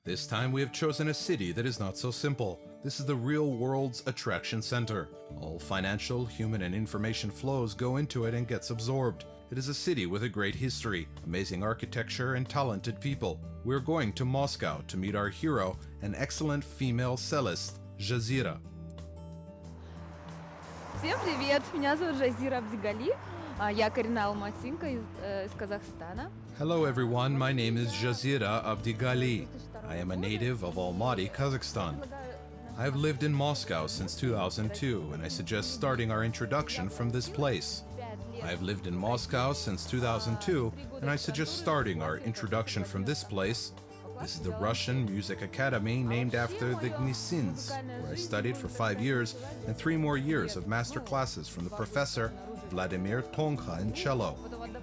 This time we have chosen a city that is not so simple. This is the real world's attraction center. All financial, human, and information flows go into it and gets absorbed. It is a city with a great history, amazing architecture, and talented people. We're going to Moscow to meet our hero, an excellent female cellist, Jazira. Всем привет! Меня зовут Жазира Абдигали. Я коренная алматинка из Казахстана. Hello everyone, my name is Jazira Abdigali. I am a native of Almaty, Kazakhstan. I have lived in Moscow since 2002, and I suggest starting our introduction from this place. I have lived in Moscow since 2002, and I suggest starting our introduction from this place. This is the Russian Music Academy named after the Gnesins, where I studied for 5 years and 3 more years of master classes from the professor Vladimir Tonka in cello.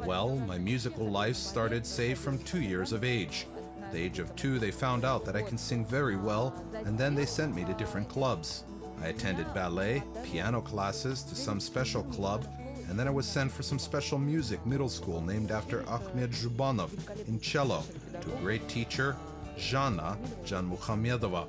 Well, my musical life started, say, from 2 years of age. At the age of 2, they found out that I can sing very well, and then they sent me to different clubs. I attended ballet, piano classes to some special club, and then I was sent for some special music middle school named after Akhmet Zhubanov in cello to a great teacher, Zhana Janmukhamedova.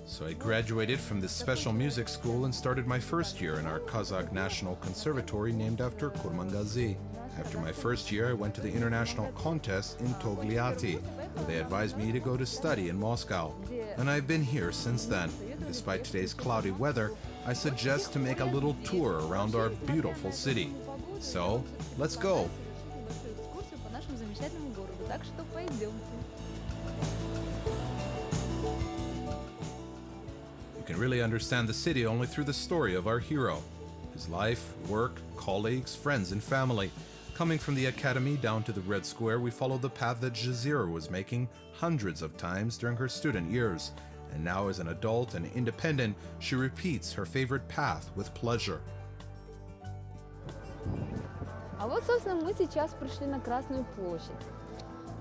So I graduated from this special music school and started my first year in our Kazakh National Conservatory named after Kurmangazi. After my first year, I went to the international contest in Togliatti, where they advised me to go to study in Moscow. And I've been here since then. Despite today's cloudy weather, I suggest to make a little tour around our beautiful city. So, let's go! You can really understand the city only through the story of our hero. His life, work, colleagues, friends, and family. Coming from the academy down to the Red Square, we followed the path that Jazira was making hundreds of times during her student years. And now as an adult and independent, she repeats her favorite path with pleasure. А вот, собственно, мы сейчас пришли на Красную площадь.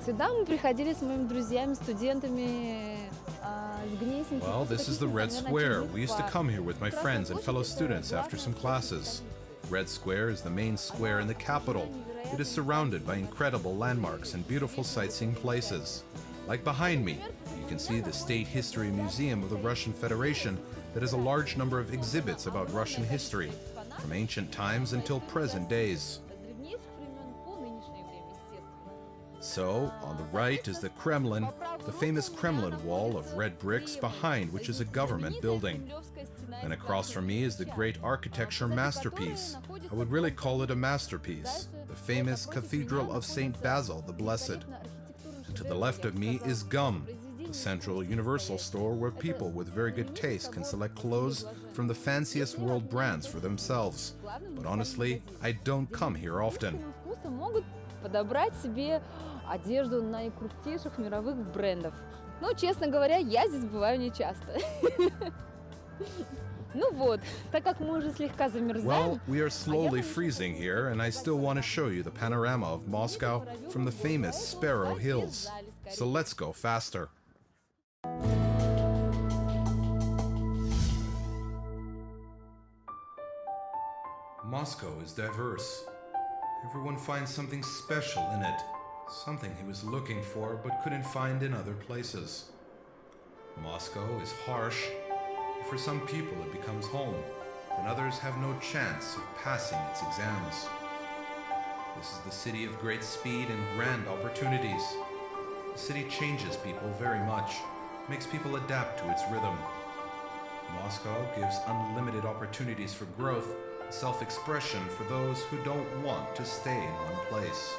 Сюда мы приходили с моими друзьями, студентами с Гнесинки. Well, this is the Red Square. We used to come here with my friends and fellow students after some classes. Red Square is the main square in the capital. It is surrounded by incredible landmarks and beautiful sightseeing places. Like behind me, you can see the State History Museum of the Russian Federation that has a large number of exhibits about Russian history, from ancient times until present days. So, on the right is the Kremlin, the famous Kremlin wall of red bricks behind which is a government building. And across from me is the great architecture masterpiece. I would really call it a masterpiece, the famous Cathedral of St. Basil the Blessed. And to the left of me is GUM, the central universal store where people with very good taste can select clothes from the fanciest world brands for themselves. But honestly, I don't come here often. Подобрать себе одежду наикрутейших мировых брендов. Но, честно говоря, я здесь бываю нечасто. Ну вот, так как мы уже слегка замерзаем. Well, we are slowly freezing here, and I still want to show you the panorama of Moscow from the famous Sparrow Hills. So let's go faster. Moscow is diverse. Everyone finds something special in it, something he was looking for but couldn't find in other places. Moscow is harsh. For some people it becomes home, and others have no chance of passing its exams. This is the city of great speed and grand opportunities. The city changes people very much, makes people adapt to its rhythm. Moscow gives unlimited opportunities for growth, self-expression for those who don't want to stay in one place.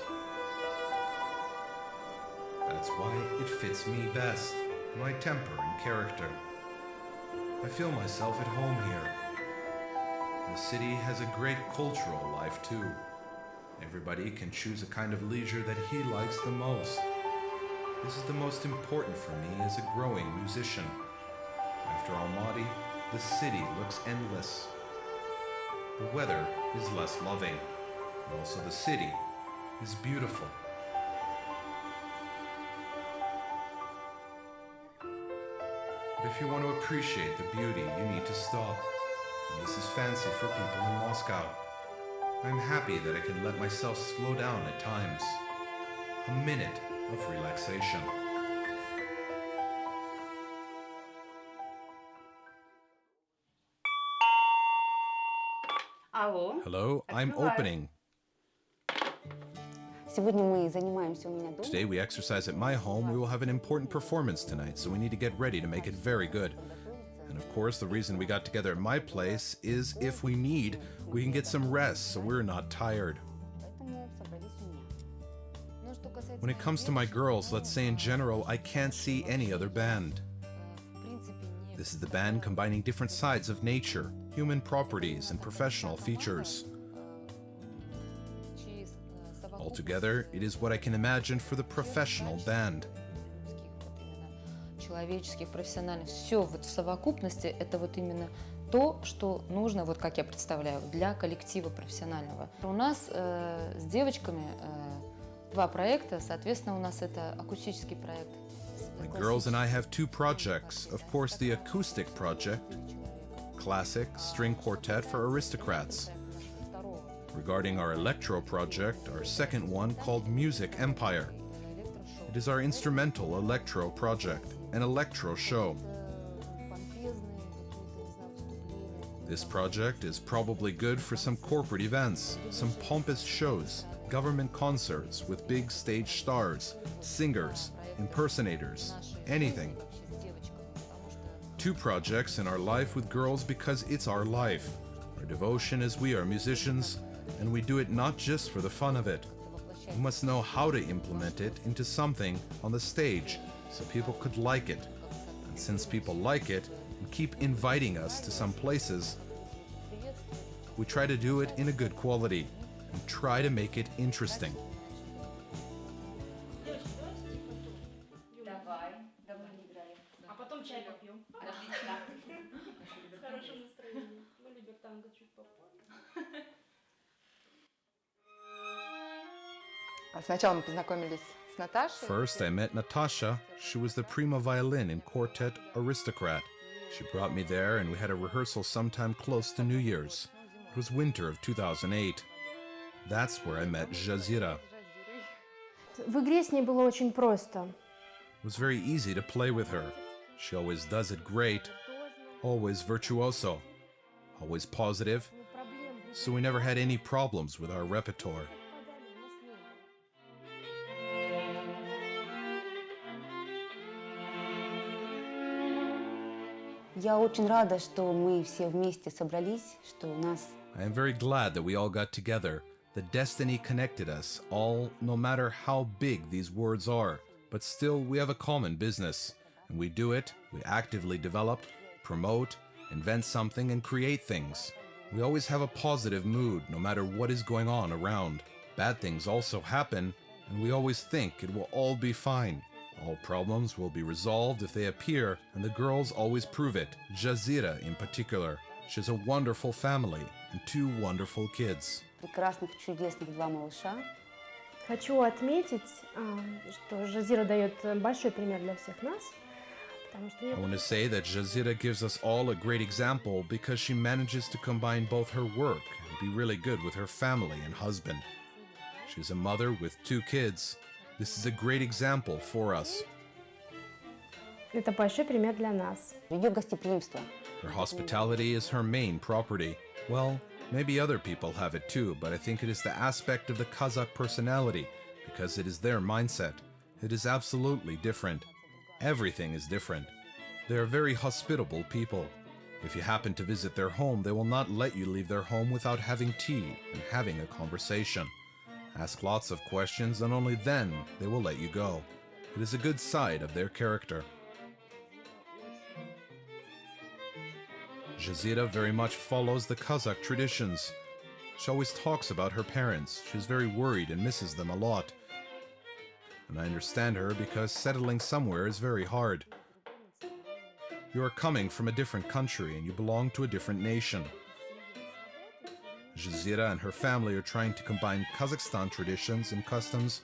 That's why it fits me best, my temper and character. I feel myself at home here. The city has a great cultural life too. Everybody can choose a kind of leisure that he likes the most. This is the most important for me as a growing musician. After Almaty, the city looks endless. The weather is less loving. Also, the city is beautiful. But if you want to appreciate the beauty, you need to stop. And this is fancy for people in Moscow. I'm happy that I can let myself slow down at times. A minute of relaxation. Алло. Hello, I'm Открываю. opening. Сегодня мы занимаемся у меня дома. Today we exercise at my home. We will have an important performance tonight, so we need to get ready to make it very good. And of course, the reason we got together at my place is if we need, we can get some rest so we're not tired. Поэтому собрались у меня. Ну, что касается When it comes to my girls, let's say in general, I can't see any other band. в принципе, не This is the band combining different sides of nature, human properties, and professional features. через совокупность Altogether, it is what I can imagine for the professional band. вот именно человеческих, профессиональных, все вот в совокупности это вот именно то, что нужно, вот как я представляю, для коллектива профессионального. У нас с девочками два проекта, соответственно, у нас это акустический проект. My girls and I have two projects. Of course, the acoustic project, classic string quartet for aristocrats. Regarding our electro project, our second one called Music Empire. It is our instrumental electro project, an electro show. This project is probably good for some corporate events, some pompous shows, government concerts with big stage stars, singers, impersonators, anything. Two projects in our life with girls because it's our life. Our devotion is we are musicians, and we do it not just for the fun of it. We must know how to implement it into something on the stage so people could like it. And since people like it and keep inviting us to some places, we try to do it in a good quality and try to make it interesting. Давай, давай играем. А потом чай попьем. Отлично. С хорошим настроением. Мы любим танго чуть попозже. Сначала мы познакомились с Наташей. First, I met Natasha. She was the prima violin in Quartet Aristocrat. She brought me there, and we had a rehearsal sometime close to New Year's. It was winter of 2008. That's where I met Jazira. В игре с ней было очень просто. It was very easy to play with her. She always does it great, always virtuoso, always positive, so we never had any problems with our repertoire. Я очень рада, что мы все вместе собрались, что у нас I am very glad that we all got together. The destiny connected us, all, no matter how big these words are. But still, we have a common business. And we do it, we actively develop, promote, invent something, and create things. We always have a positive mood, no matter what is going on around. Bad things also happen, and we always think it will all be fine. All problems will be resolved if they appear, and the girls always prove it. Jazira in particular. She has a wonderful family and two wonderful kids. прекрасных, чудесных два малыша. Хочу отметить, что Жазира дает большой пример для всех нас. Потому что I want to say that Jazira gives us all a great example because she manages to combine both her work and be really good with her family and husband. She's a mother with two kids. This is a great example for us. это большой пример для нас. Ее гостеприимство. Her hospitality is her main property. Well, maybe other people have it too, but I think it is the aspect of the Kazakh personality because it is their mindset. It is absolutely different. Everything is different. They are very hospitable people. If you happen to visit their home, they will not let you leave their home without having tea and having a conversation. Ask lots of questions and only then they will let you go. It is a good side of their character. Jazira very much follows the Kazakh traditions. She always talks about her parents. She's very worried and misses them a lot. And I understand her because settling somewhere is very hard. You are coming from a different country and you belong to a different nation. Jazira and her family are trying to combine Kazakhstan traditions and customs,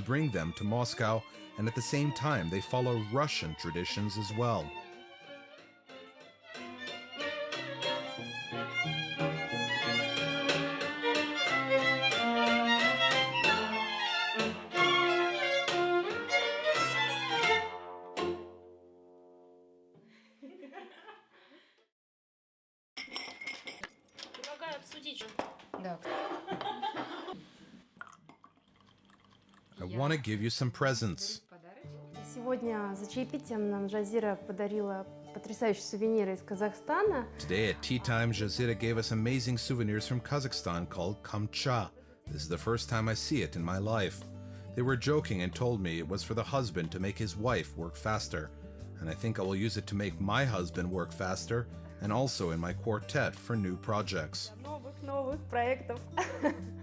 bring them to Moscow, and at the same time they follow Russian traditions as well. Предлагаю обсудить Да. I want to give you some presents. Сегодня за чаепитием нам Жазира подарила потрясающие сувениры из Казахстана. Today at tea time, Jazira gave us amazing souvenirs from Kazakhstan called kamcha. This is the first time I see it in my life. They were joking and told me it was for the husband to make his wife work faster. And I think I will use it to make my husband work faster and also in my quartet for new projects. Новых проектов.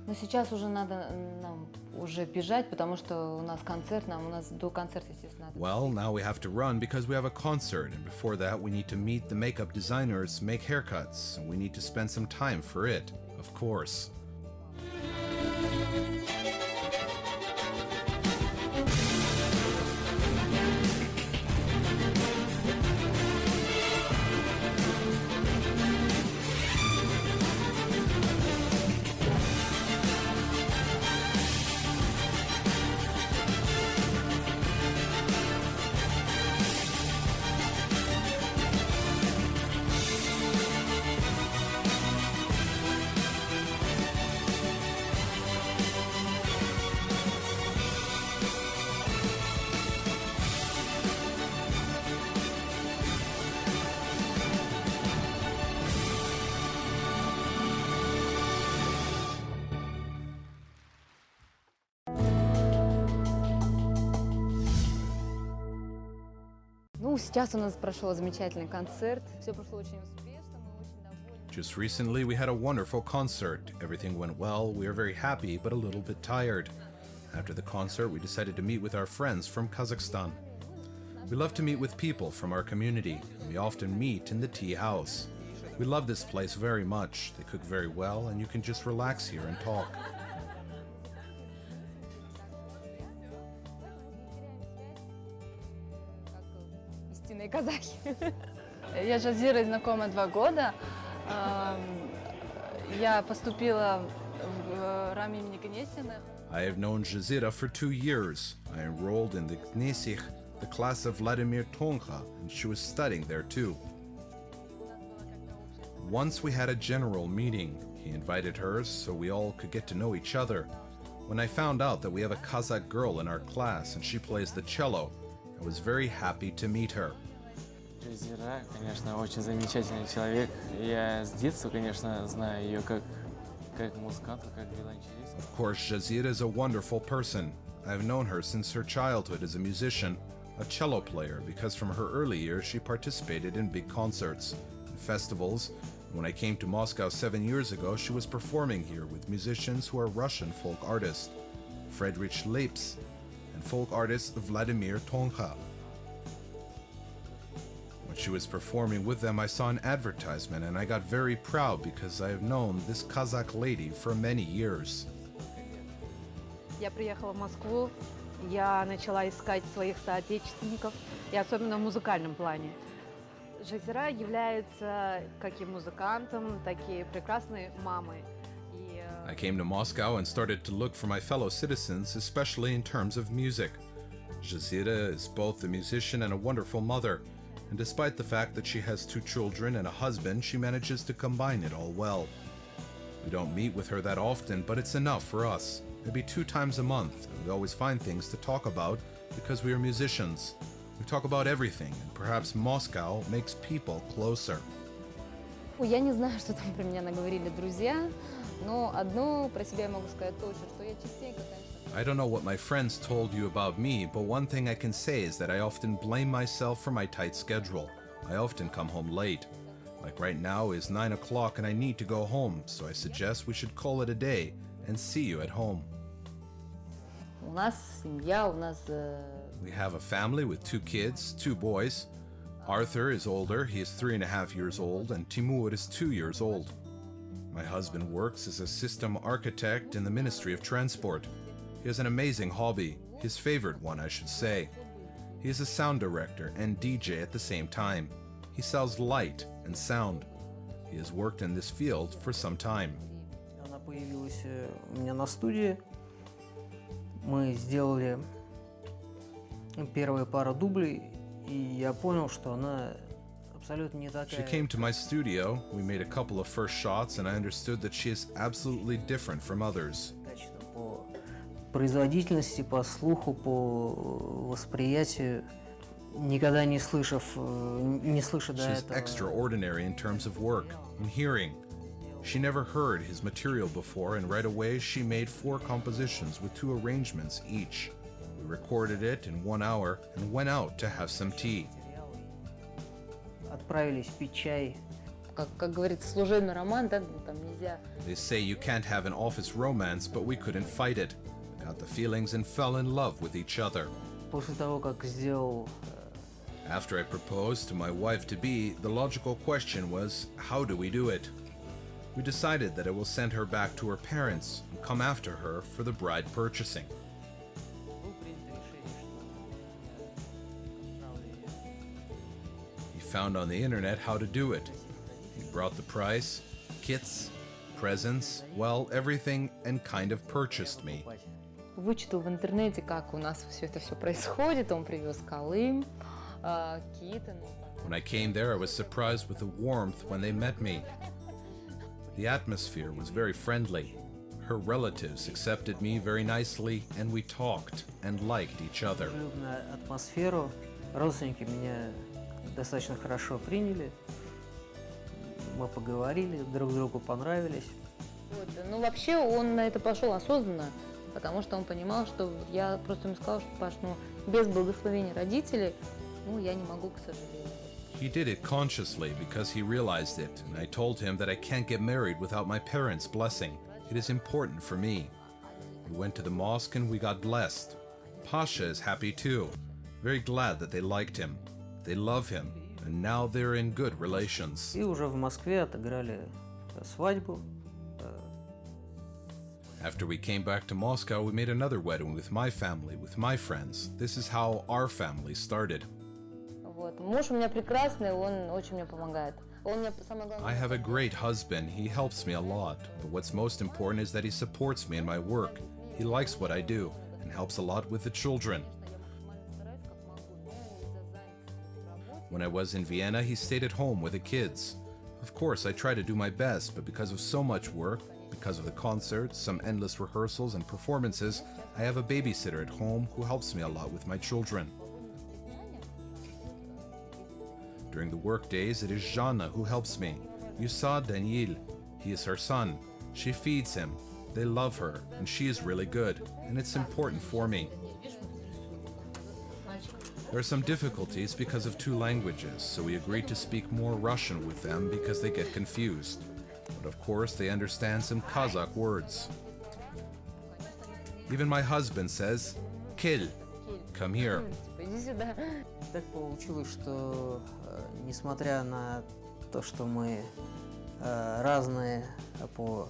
Но сейчас уже надо нам уже бежать, потому что у нас концерт, у нас до концерта, естественно, надо. Well, now we have to run because we have a concert, and before that we need to meet the makeup designers, make haircuts, and we need to spend some time for it, of course. Ну, сейчас у нас прошел замечательный концерт. Все прошло очень успешно, мы очень довольны. Just recently we had a wonderful concert. Everything went well, we are very happy but a little bit tired. After the concert we decided to meet with our friends from Kazakhstan. We love to meet with people from our community, and we often meet in the tea house. We love this place very much. They cook very well and you can just relax here and talk. Истинные казахи. Я с Жазирой знакома 2 года. Я поступила в рам имени Гнесиных. I have known Jazira for 2 years. I enrolled in the Gnesich, the class of Vladimir Tonka, and she was studying there too. Once we had a general meeting. He invited her so we all could get to know each other. When I found out that we have a Kazakh girl in our class and she plays the cello, I was very happy to meet her. Жазира, конечно, очень замечательный человек. Я с детства, конечно, знаю ее как музыканта, как виолончелист. Of course, Jazira is a wonderful person. I've known her since her childhood as a musician, a cello player, because from her early years she participated in big concerts and festivals. When I came to Moscow 7 years ago, she was performing here with musicians who are Russian folk artists, Friedrich Leips, and folk artist Vladimir Tonka. When she was performing with them, I saw an advertisement and I got very proud because I have known this Kazakh lady for many years. Я приехала в Москву, я начала искать своих соотечественников, и особенно в музыкальном плане. Жазира является как и музыкантом, так и прекрасной мамой. I came to Moscow and started to look for my fellow citizens, especially in terms of music. Jazira is both a musician and a wonderful mother, and despite the fact that she has 2 children and a husband, she manages to combine it all well. We don't meet with her that often, but it's enough for us. Maybe 2 times a month, and we always find things to talk about because we are musicians. We talk about everything, and perhaps Moscow makes people closer. Я не знаю, что там про меня наговорили друзья, но одно про себя я могу сказать точно, что я частенько, конечно... I don't know what my friends told you about me, but one thing I can say is that I often blame myself for my tight schedule. I often come home late. Like right now is 9 o'clock and I need to go home, so I suggest we should call it a day and see you at home. У нас семья, у нас... We have a family with 2 kids, 2 boys. Arthur is older, he is 3.5 years old, and Timur is 2 years old. My husband works as a system architect in the Ministry of Transport. He has an amazing hobby, his favorite one, I should say. He is a sound director and DJ at the same time. He sells light and sound. He has worked in this field for some time. Она появилась у меня на студии. Мы сделали первые пару дублей, и я понял, что она абсолютно не She такая. came to my studio, we made a couple of first shots, and I understood that she is absolutely different from others. Качество по производительности, по слуху, по восприятию, никогда не слыша до She's этого. extraordinary in terms of work and hearing. She never heard his material before, and right away she made 4 compositions with 2 arrangements each. We recorded it in 1 hour and went out to have some tea. Отправились пить чай. Как говорится, служебный роман, да, ну, там нельзя. They say you can't have an office romance, but we couldn't fight it. Got the feelings and fell in love with each other. После того, как сделал After I proposed to my wife-to-be, the logical question was, how do we do it? We decided that I will send her back to her parents and come after her for the bride purchasing. He found on the internet how to do it. He brought the price, kits, presents, well, everything, and kind of purchased me. Вычитал в интернете, как у нас все происходит. Он привез колым, киты. When I came there, I was surprised with the warmth when they met me. The atmosphere was very friendly. Her relatives accepted me very nicely, and we talked and liked each other. дружелюбную атмосферу. Родственники меня достаточно хорошо приняли. Мы поговорили, друг другу понравились. Вот. Ну, вообще, он на это пошел осознанно, потому что он понимал, что я просто ему сказала, что, Паш, ну, без благословения родителей, ну, я не могу, к сожалению. He did it consciously because he realized it, and I told him that I can't get married without my parents' blessing. It is important for me. We went to the mosque and we got blessed. Pasha is happy too. Very glad that they liked him. They love him, and now they're in good relations. И уже в Москве отыграли свадьбу. After we came back to Moscow, we made another wedding with my family, with my friends. This is how our family started. Вот. Муж у меня прекрасный, он очень мне помогает. Он мне самое главное... I have a great husband. He helps me a lot. But what's most important is that he supports me in my work. He likes what I do and helps a lot with the children. When I was in Vienna, he stayed at home with the kids. Of course, I try to do my best, but because of so much work, because of the concerts, some endless rehearsals and performances, I have a babysitter at home who helps me a lot with my children. During the work days, it is Jana who helps me. You saw Daniil. He is her son. She feeds him. They love her, and she is really good, and it's important for me. There are some difficulties because of 2 languages, so we agreed to speak more Russian with them because they get confused. But of course, they understand some Kazakh words. Even my husband says, "Kil, come here." Иди сюда. Так получилось, что несмотря на то, что мы разные по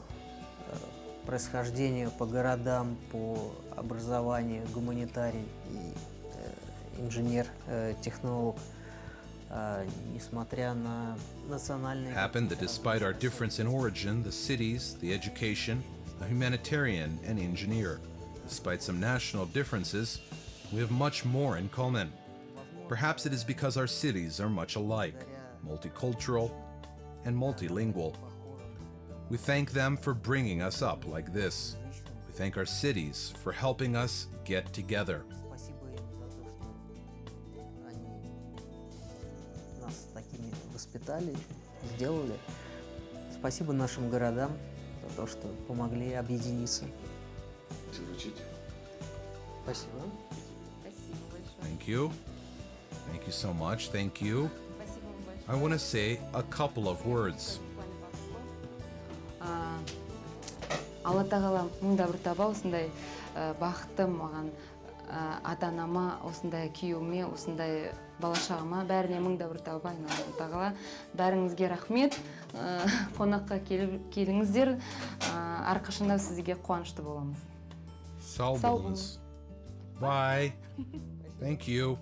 происхождению, по городам, по образованию, гуманитарий и инженер, технолог, несмотря на национальные... Happened that despite our difference in origin, the cities, the education, a humanitarian and engineer, despite some national differences, we have much more in common. Perhaps it is because our cities are much alike, multicultural and multilingual. We thank them for bringing us up like this. We thank our cities for helping us get together. Спасибо им за то, что они нас такими воспитали, сделали. Спасибо нашим городам за то, что помогли объединиться. Спасибо. Thank you. Thank you so much. Thank you. I want to say a couple of words. Алла тағала мыңда бір таба осындай бақытты маған ата-анама, осындай күйеуіме, осындай бала-шағама, бәріне мыңда бір таба айналсын тағала. Бәріңізге рахмет. Қонаққа келіңіздер. Әрқашанда сізге қуанышты боламыз. Sağ olunuz. Bye. Thank you.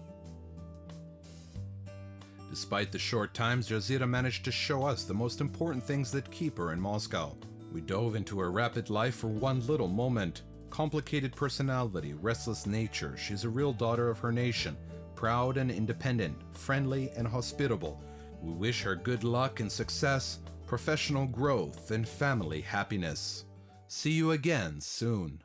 Despite the short times, Jazira managed to show us the most important things that keep her in Moscow. We dove into her rapid life for one little moment. Complicated personality, restless nature, she's a real daughter of her nation, proud and independent, friendly and hospitable, We wish her good luck and success, professional growth, and family happiness. See you again soon.